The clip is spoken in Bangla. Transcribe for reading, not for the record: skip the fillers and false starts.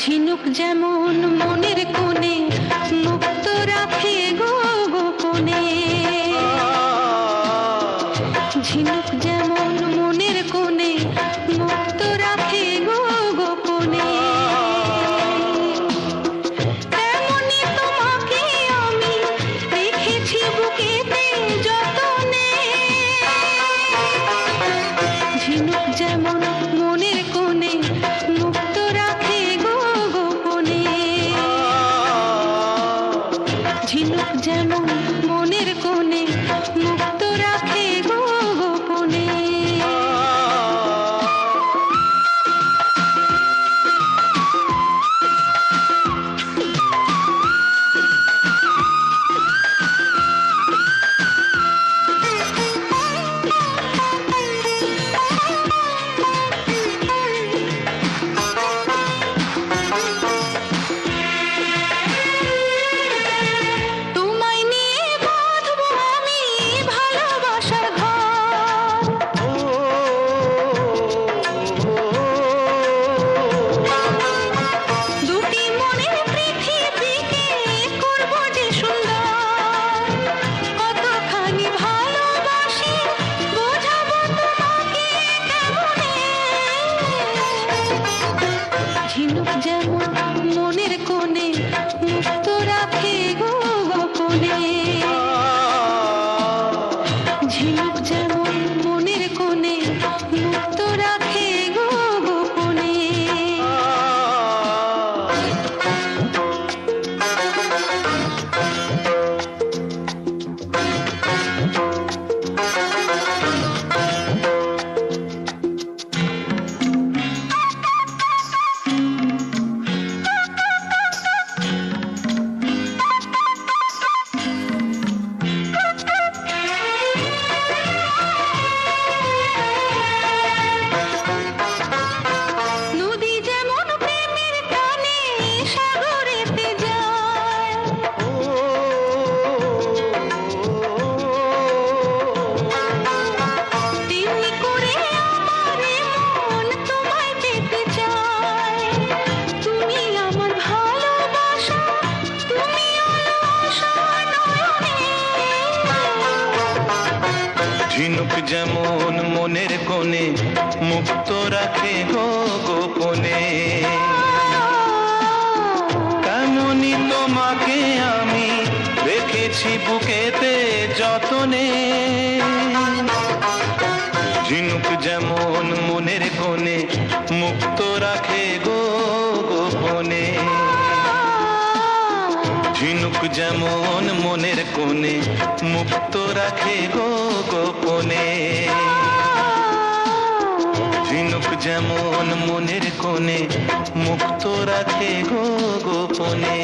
ঝিনুক যেমন মনের কোণে মুক্ত রাখে গো গোপনে, ঝিনুক যেমন মনের কোণে মুক্ত রাখে গো গোপনে, তেমনি তোমাকে আমি রেখেছি বুকেতে যতনে। ঝিনুক যেমন মনের কোণে মুক্ত রাখে গো গোপনে, ঝিনুক যেমন মনের কোণে মুক্ত রাখে গো গোপনে। ঝিনুক যেমন মনের কোণে মুক্ত রাখে গো গোপনে, ঝিনুক যেমন মনের কোণে মুক্ত রাখে গো গোপনে। ঝিনুক যেমন মনের কোণে মুক্ত রাখে গো গোপনে, তেমনি তোমাকে আমি রেখেছি বুকেতে যতনে। ঝিনুক যেমন মনের কোণে মুক্ত রাখে গো গোপনে, ঝিনুক যেমন মনের কোণে মুক্ত রাখে গো গোপনে, ঝিনুক যেমন মনের কোণে মুক্ত রাখে গো গোপনে।